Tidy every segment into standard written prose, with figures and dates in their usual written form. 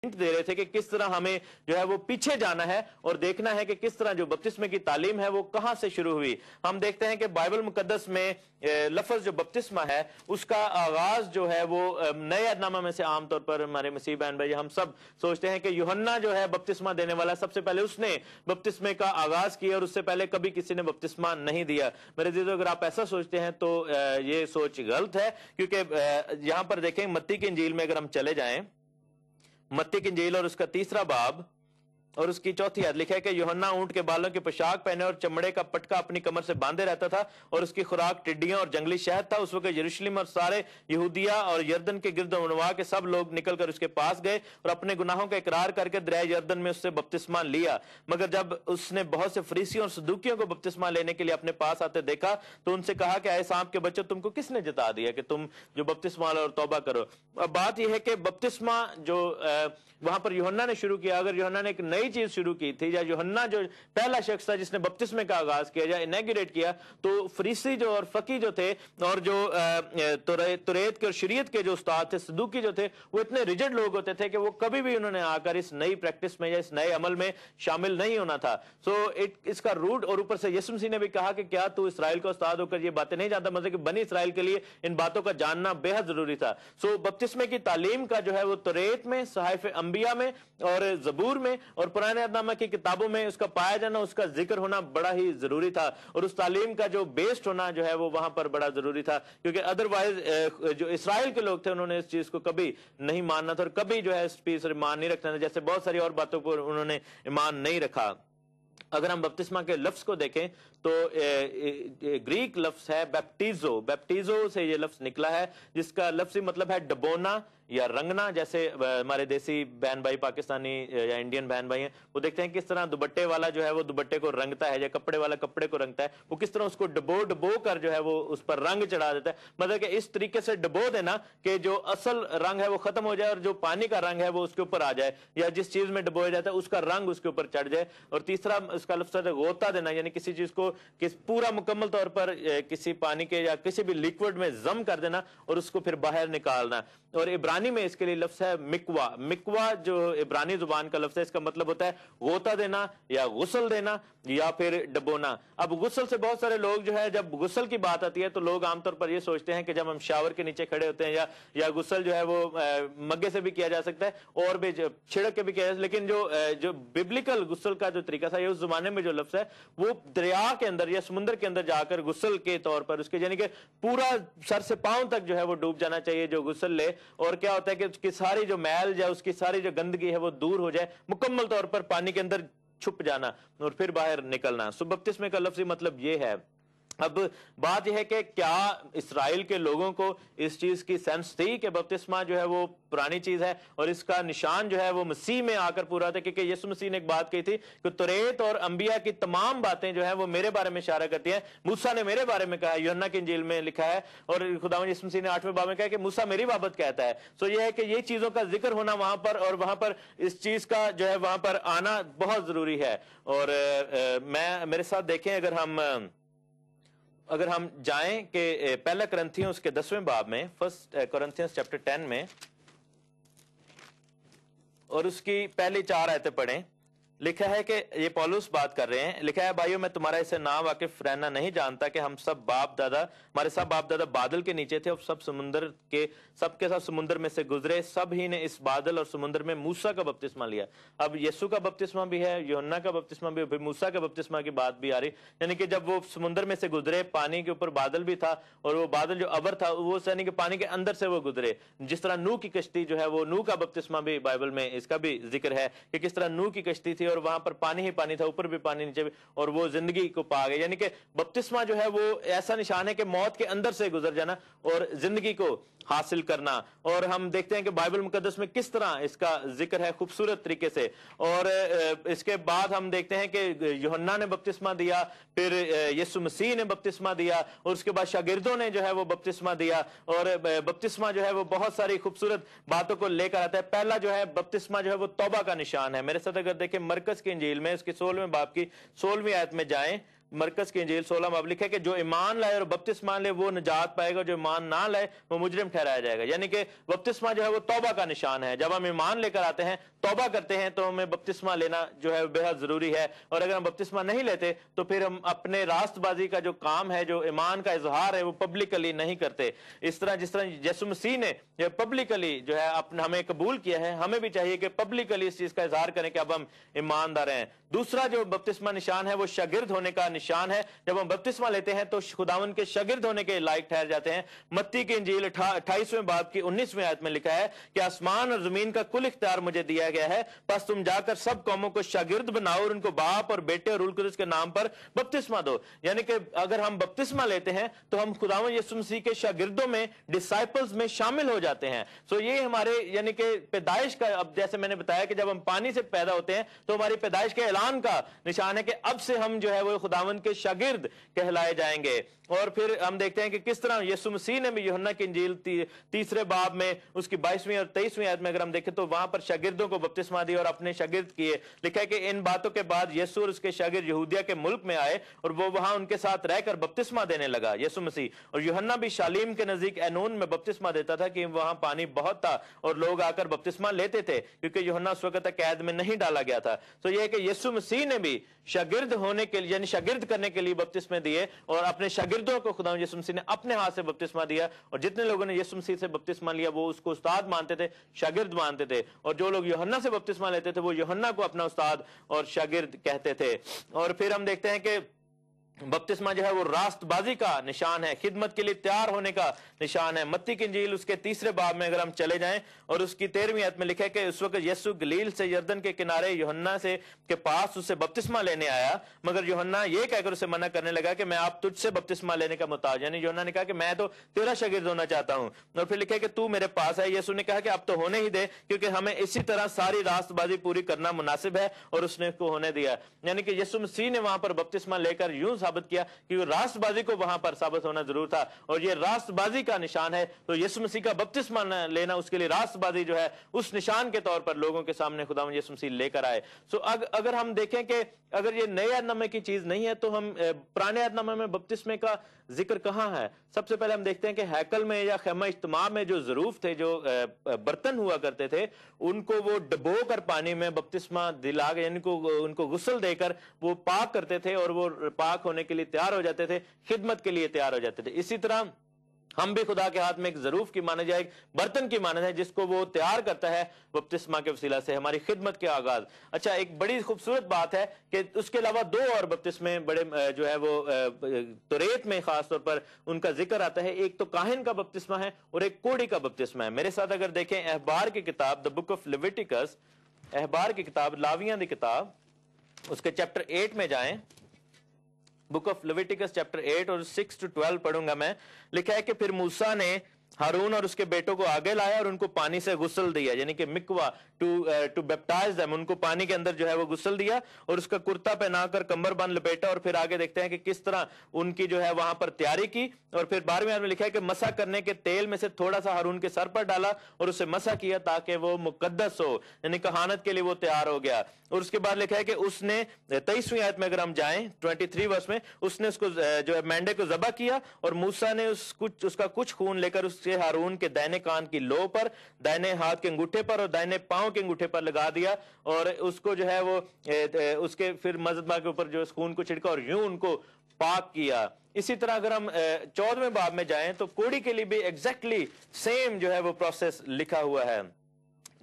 دے رہے تھے کہ کس طرح ہمیں جو ہے وہ پیچھے جانا ہے اور دیکھنا ہے کہ کس طرح جو بپتسمے کی تعلیم ہے وہ کہاں سے شروع ہوئی. ہم دیکھتے ہیں کہ بائبل مقدس میں لفظ جو بپتسمہ ہے اس کا آغاز جو ہے وہ نئے عہد نامہ میں سے عام طور پر ہمارے مسیح بہن بھائی ہم سب سوچتے ہیں کہ یوحنا جو ہے بپتسمہ دینے والا سب سے پہلے اس نے بپتسمے کا آغاز کیا اور اس سے پہلے کبھی کسی نے بپتسمہ نہیں دیا. میرے عزیزو اگر آپ ایسا سوچتے ہیں تو یہ سوچ غلط ہے، کیونکہ یہاں پر دیکھیں متی کی انجیل میں اگر ہم چلے جائیں، متی کی انجیل اور اس کا 3 باب اور اس کی 4 آیت لکھا ہے کہ یوحنا اونٹ کے بالوں کی پوشاک پہنے اور چمڑے کا پٹکا اپنی کمر سے باندھے رہتا تھا اور اس کی خوراک ٹڈیاں اور جنگلی شہد تھا. اس وقت یروشلم اور سارے یہودیہ اور یردن کے گرد و نواح کے سب لوگ نکل کر اس کے پاس گئے اور اپنے گناہوں کا اقرار کر کے دریائے یردن میں اس سے بپتسمہ لیا. مگر جب اس نے بہت سے فریسیوں اور صدوقیوں کو بپتسمہ لینے کے لیے اپنے پاس آتے دیکھا تو ان سے کہا کہ اے سانپ کے بچوں، تم کو کس نے جتا دیا کہ تم جو بپتسمہ لو اور توبہ کرو؟ اب بات یہ ہے کہ بپتسمہ جو وہاں پر یوحنا نے شروع کیا، اگر یوحنا نے ایک نئی چیز شروع کی تھی یا یوحنا جو پہلا شخص تھا جس نے بپتسمے کا آغاز کیا یا انیگریٹ کیا، تو فریسی جو اور فقی جو تھے اور جو توریت کے اور شریعت کے جو استاد تھے، صدوقی جو تھے، وہ اتنے ریجڈ لوگ ہوتے تھے کہ وہ کبھی بھی انہوں نے آ کر اس نئی پریکٹس میں یا اس نئے عمل میں شامل نہیں ہونا تھا. سو اس کا روٹ، اور اوپر سے یسوع مسیح نے بھی کہا کہ کیا تو اسرائیل کا استاد ہو کر یہ باتیں نہیں جانتا؟ مطلب کہ بنی اسرائیل کے لیے ان باتوں کا جاننا بے حد ضروری تھا. سو بپتسمے کی تعلیم کا جو ہے وہ توریت میں، صحائف انبیاء میں اور زبور میں اور پرانے عہد نامہ کی کتابوں میں اس کا پایا جانا، اس کا ذکر ہونا بڑا ہی ضروری تھا، اور اس تعلیم کا جو بیسڈ ہونا جو ہے وہ وہاں پر بڑا ضروری تھا، کیونکہ ادروائز جو اسرائیل کے لوگ تھے انہوں نے اس چیز کو کبھی نہیں ماننا تھا اور کبھی جو ہے اس چیز پر ایمان نہیں رکھنا تھا، جیسے بہت ساری اور باتوں پر انہوں نے ایمان نہیں رکھا. اگر ہم بپتسمہ کے لفظ کو دیکھیں تو گریک لفظ ہے بیپٹیزو. بیپٹیزو سے یہ لفظ نکلا ہے جس کا لفظی مطلب ہے ڈبونا یا رنگنا. جیسے ہمارے دیسی بہن بھائی پاکستانی یا انڈین بہن بھائی ہیں، وہ دیکھتے ہیں کس طرح دوپٹے والا جو ہے وہ دوپٹے کو رنگتا ہے یا کپڑے والا کپڑے کو رنگتا ہے، وہ کس طرح اس کو ڈبو کر جو ہے وہ اس پر رنگ چڑھا دیتا ہے. مطلب کہ اس طریقے سے ڈبو دینا کہ جو اصل رنگ ہے وہ ختم ہو جائے اور جو پانی کا رنگ ہے وہ اس کے اوپر آ جائے، یا جس چیز میں ڈبویا جاتا ہے اس کا رنگ اس کے اوپر چڑھ جائے. اور تیسرا اس کا لفظ ہے غوطہ دینا، یعنی کسی چیز کو پورا مکمل طور پر کسی پانی کے یا کسی بھی لیکوڈ میں ضم کر دینا اور اس کو پھر باہر نکالنا. اور عبرانی میں اس کے لیے لفظ ہے مکوا. مکوا جو عبرانی زبان کا لفظ ہے، اس کا مطلب ہوتا ہے غوطہ دینا یا غسل دینا یا پھر ڈبونا. اب غسل سے بہت سارے لوگ جو ہے، جب غسل کی بات آتی ہے تو لوگ عام طور پر یہ سوچتے ہیں کہ جب ہم شاور کے نیچے کھڑے ہوتے ہیں یا غسل جو ہے وہ مگے سے بھی کیا جا سکتا ہے اور بھی چھڑک کے بھی کیا جا سکتا ہے، لیکن جو ببلیکل غسل کا جو طریقہ تھا، یہ اس زمانے میں جو لفظ ہے وہ دریا کے اندر یا سمندر کے اندر جا کر غسل کے طور پر اس کے، یعنی کہ پورا سر سے پاؤں تک جو ہے وہ ڈوب جانا چاہیے جو غسل لے. اور کیا ہوتا ہے کہ اس کی ساری جو میل یا اس کی ساری جو گندگی ہے وہ دور ہو جائے، مکمل طور پر پانی کے اندر چھپ جانا اور پھر باہر نکلنا. سو بپتسمے کا لفظی مطلب یہ ہے. اب بات یہ ہے کہ کیا اسرائیل کے لوگوں کو اس چیز کی سینس تھی کہ بپتسمہ جو ہے وہ پرانی چیز ہے اور اس کا نشان جو ہے وہ مسیح میں آ کر پورا تھا؟ کیونکہ یسوع مسیح نے ایک بات کہی تھی کہ توریت اور انبیاء کی تمام باتیں جو ہیں وہ میرے بارے میں اشارہ کرتی ہیں. موسیٰ نے میرے بارے میں کہا ہے، یوحنا کی انجیل میں لکھا ہے، اور خداوند یسوع مسیح نے 8ویں باب میں کہا کہ موسیٰ میری بابت کہتا ہے. سو یہ ہے کہ یہ چیزوں کا ذکر ہونا وہاں پر، اور وہاں پر اس چیز کا جو ہے وہاں پر آنا بہت ضروری ہے. اور میرے ساتھ دیکھیں اگر ہم جائیں کہ پہلا کرنتھیوس کے 10ویں باب میں، فرسٹ کرنتھیوس چیپٹر 10 میں، اور اس کی پہلی 4 آیتیں پڑھیں. لکھا ہے کہ یہ پولس بات کر رہے ہیں، لکھا ہے بھائیو میں تمہارا اسے نا واقف رہنا نہیں جانتا کہ ہم سب باپ دادا، ہمارے سب باپ دادا بادل کے نیچے تھے اور سب کے سب سمندر میں سے گزرے، سب ہی نے اس بادل اور سمندر میں موسیٰ کا بپتسمہ لیا. اب یسوع کا بپتسمہ بھی ہے، یوحنا کا بپتسمہ بھی ہے، پھر موسیٰ کا بپتسمہ کی بات بھی آ رہی، یعنی کہ جب وہ سمندر میں سے گزرے، پانی کے اوپر بادل بھی تھا اور وہ بادل جو ابر تھا وہ یعنی کہ پانی کے اندر سے وہ گزرے. جس طرح نوح کی کشتی جو ہے، وہ نوح کا بپتسمہ بھی بائبل میں اس کا بھی ذکر ہے کہ کس طرح نوح کی کشتی تھی اور وہاں پر پانی پانی تھا، اوپر بھی پانی نیچے بھی، اور وہ زندگی کو پا گئے. یعنی کہ بپتسمہ جو ہے وہ ایسا نشان ہے کہ موت کے اندر سے گزر جانا اور زندگی کو حاصل کرنا. اور ہم دیکھتے ہیں کہ بائبل مقدس میں کس طرح اس کا ذکر ہے خوبصورت طریقے سے. اور اس کے بعد ہم دیکھتے ہیں کہ یوحنا نے بپتسمہ دیا، پھر یسوع مسیح نے بپتسمہ دیا، اور اس کے بعد شاگردوں نے جو ہے وہ بپتسمہ دیا. اور بپتسمہ جو ہے وہ بہت ساری خوبصورت باتوں کو لے کر آتا ہے. پہلا جو ہے بپتسمہ جو ہے وہ توبہ کا نشان ہے. میرے ساتھ اگر دیکھیں مرکز کی انجیل میں اس کے 16ویں باب کی 16ویں آیت میں جائیں मरकज की इंजील 16 बाब लिखा है कि जो ईमान लाए और बपतिस्मा ले वो निजात पाएगा, जो ईमान ना लाए वो मुजरिम ठहराया जाएगा। यानी कि बपतिस्मा जो है वो तौबा का निशान है। जब हम ईमान लेकर आते हैं, तौबा करते हैं, तो हमें बपतिस्मा लेना जो है बेहद जरूरी है। और अगर हम बपतिस्मा नहीं लेते तो फिर हम अपने रास्तबाजी का जो काम है, जो ईमान का इजहार है, वो पब्लिकली नहीं करते। इस तरह जिस तरह यीशु मसीह ने पब्लिकली जो है अपना हमें कबूल किया है, हमें भी चाहिए कि पब्लिकली इस चीज का इजहार करें कि अब हम ईमानदार हैं। दूसरा जो बपतिस्मा निशान है वो शागिर्द होने का निशान है। जब हम बपतिस्मा लेते हैं तो खुदावन के शागिर्द होने के लायक ठहर जाते हैं। मत्ती की इंजील 28वें बाब की 19वीं आयत में लिखा है कि आसमान और जमीन का कुल इख्तियार मुझे दिया गया है, बस तुम जाकर सब कौमों को शागिर्द बनाओ और उनको बाप और बेटे और रूह कुदस के नाम पर बपतिस्मा दो। यानी कि अगर हम बपतिस्मा लेते हैं तो हम खुदावन यीशु मसीह के शागिर्दों में, डिसाइपल्स में शामिल हो जाते हैं। सो ये हमारे यानी कि पैदाइश का, अब जैसे मैंने बताया कि जब हम पानी से पैदा होते हैं तो हमारी पैदाइश के ऐलान का निशान है कि अब से हम जो है वो खुदावन के शागिर्द कहलाए जाएंगे। और फिर हम देखते हैं कि किस तरह यीशु मसीह ने भी यूहन्ना की इंजील 3 बाब में उसकी 22वीं और 23वीं आयत में अगर हम देखें तो वहां पर शागिर्दों को बपतिस्मा दी और अपने शागिर्द किए। लिखा है कि इन बातों के बाद यीशु और उसके शागिर्द यहूदिया के मुल्क में आए और वो वहां उनके साथ रहकर बपतिस्मा देने लगा यीशु मसीह। और यूहन्ना भी शालीम के नजदीक एनून में बपतिस्मा देता था कि वहां पानी बहुत था और लोग आकर बपतिस्मा लेते थे, क्योंकि यूहन्ना उस वक्त कैद में नहीं डाला गया था। तो यह है कि यीशु मसीह ने भी शागिर्द होने के लिए, यानी शागिर्द करने के लिए बपतिस्मे दिए और अपने शागिर्दों को खुदा यीशु मसीह ने अपने हाथ से बपतिस्मा दिया। और जितने लोगों ने यीशु मसीह से बपतिस्मा लिया वो उसको उस्ताद मानते थे, शागिर्द मानते थे। और जो लोग यूहन्ना से बपतिस्मा लेते थे वो यूहन्ना को अपना उस्ताद और शागिर्द कहते थे। और फिर हम देखते हैं कि बपतिस्मा जो है वो रास्तबाजी का निशान है, खिदमत के लिए तैयार होने का निशान है। मत्ती की इंजील उसके 3 बाब में अगर हम चले जाएं और उसकी 13वीं आयत में लिखा है कि उस वक्त यीशु गलील से यरदन के किनारे यूहन्ना से के पास उससे बपतिस्मा लेने आया, मगर यूहन्ना ये कहकर उसे मना करने लगा कि मैं आप तुझसे बपतिस्मा लेने का मुताज। यानी यूहन्ना ने कहा कि मैं तो तेरा शागिर्द होना चाहता हूं। और फिर लिखा है कि तू मेरे पास है। यीशु ने कहा कि अब तो होने ही दे, क्योंकि हमें इसी तरह सारी रास्तबाजी पूरी करना मुनासिब है, और उसने उसको होने दिया। यानी कि यीशु मसीह ने वहां पर बपतिस्मा लेकर यूं साबित किया कि रास्तबाजी को वहां पर साबित होना जरूर था, और ये रास्तबाजी का निशान है। तो यीशु मसीह का बपतिस्मा लेना उसके लिए रास्तबाजी जो है उस निशान के तौर पर लोगों के सामने खुदावंद यीशु मसीह लेकर आए। सो अगर हम देखें कि अगर ये नए अहदनामे की चीज नहीं है तो हम पुराने अहदनामे में बपतिस्मे का जिक्र कहां है? सबसे पहले हम देखते हैं कि हैकल में या खैमा इज्तिमा में जो ज़रूफ थे, जो बर्तन हुआ करते थे, उनको वो डबो कर पानी में बपतिस्मा दिला के, यानी उनको गुस्ल देकर वो पाक करते थे और वो पाक होने के लिए तैयार हो जाते थे, खिदमत के लिए तैयार हो जाते थे। इसी तरह हम भी खुदा के हाथ में एक ज़रूफ की माना जाए, बर्तन की माना है, जिसको वो तैयार करता है बपतिस्मा के वसीला से हमारी खिदमत के आगाज। अच्छा, एक बड़ी खूबसूरत बात है कि उसके अलावा 2 और बपतिस्मे बड़े जो है वो तौरेत में खास तौर पर उनका जिक्र आता है। एक तो काहिन का बपतिस्मा है और एक कोढ़ी का बपतिस्मा है। मेरे साथ अगर देखें अहबार की किताब, द बुक ऑफ लेविटिकस, अहबार की किताब, लावियां दी किताब, उसके चैप्टर 8 में जाएं। बुक ऑफ लेविटिकस चैप्टर 8 और 6 to 12 पढ़ूंगा मैं। लिखा है कि फिर मूसा ने हारून और उसके बेटों को आगे लाया और उनको पानी से गुस्ल दिया, यानी कि मिकवा, टू बैप्टाइज देम, उनको पानी के अंदर जो है वो गुस्ल दिया और उसका कुर्ता पहनाकर कमर बंद लपेटा। और फिर आगे देखते हैं कि किस तरह उनकी जो है वहां पर तैयारी की। और फिर 12वीं आयत में लिखा है कि मसा करने के तेल में से थोड़ा सा हारून के सर पर डाला और उसे मसा किया ताकि वो मुकद्दस हो, यानी कहानत के लिए वो तैयार हो गया। और उसके बाद लिखा है कि उसने 23वीं आयत में अगर हम जाएं 23 वर्ष में, उसने उसको जो है मेंढे को ज़बह किया और मूसा ने उसका कुछ खून लेकर उसके हारून के दाहिने कान की लो पर, दाहिने हाथ के अंगूठे पर और दाहिने पांव के अंगूठे पर लगा दिया और उसको जो है वो उसके फिर मज़बा के ऊपर जो खून को छिड़का और यूं उनको पाक किया। इसी तरह अगर हम 14वें बाब में जाएं तो कोढ़ी के लिए भी एग्जैक्टली सेम जो है वो प्रोसेस लिखा हुआ है।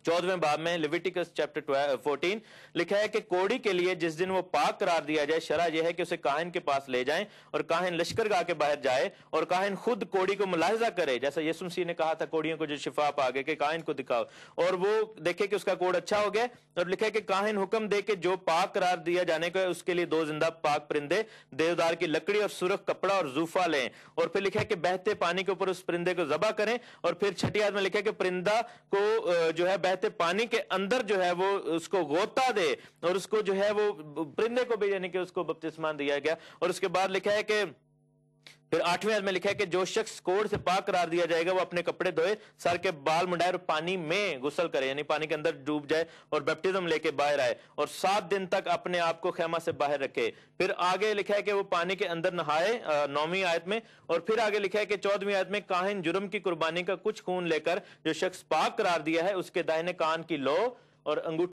14वें बाब में लेविटिकस चैप्टर 14 लिखा है कि कोढ़ी के लिए जिस दिन वो पाक करार दिया जाए, शरा यह है कि उसे काहिन के पास ले जाएं और काहिन लश्करगाह के बाहर जाए और काहिन खुद कोढ़ी को मुलाहिजा करे, जैसा यीशु मसीह ने कहा था कोढ़ियों को जो शिफा पा गए कि काहिन को दिखाओ, और वो देखे कि उसका कोढ़ अच्छा हो गया। और लिखा है कि काहिन हुक्म दे के जो पाक करार दिया जाने को है उसके लिए 2 जिंदा पाक परिंदे, देवदार की लकड़ी और सुरख कपड़ा और जूफा लें। और फिर लिखा है कि बहते पानी के ऊपर उस परिंदे को ज़बह करें। और फिर 6ठी आयत में लिखा है कि परिंदा को जो है बहते पानी के अंदर जो है वो उसको गोता दे और उसको जो है वो परिंदे को भी यानी कि उसको बपतिस्मा दिया गया। और उसके बाद लिखा है कि फिर 8वें आयत में लिखा है कि जो शख्स कोढ़ से पाक करार दिया जाएगा वो अपने कपड़े धोए, सर के बाल मुंडाए और पानी में गुस्ल करे, यानी पानी के अंदर डूब जाए और बैप्टिज्म लेके बाहर आए और 7 दिन तक अपने आप को खेमा से बाहर रखे। फिर आगे लिखा है कि वो पानी के अंदर नहाए 9वीं आयत में। और फिर आगे लिखा है कि 14वीं आयत में काहिन जुर्म की कुर्बानी का कुछ खून लेकर जो शख्स पाक करार दिया है उसके दाहिने कान की लौ और अंगूठी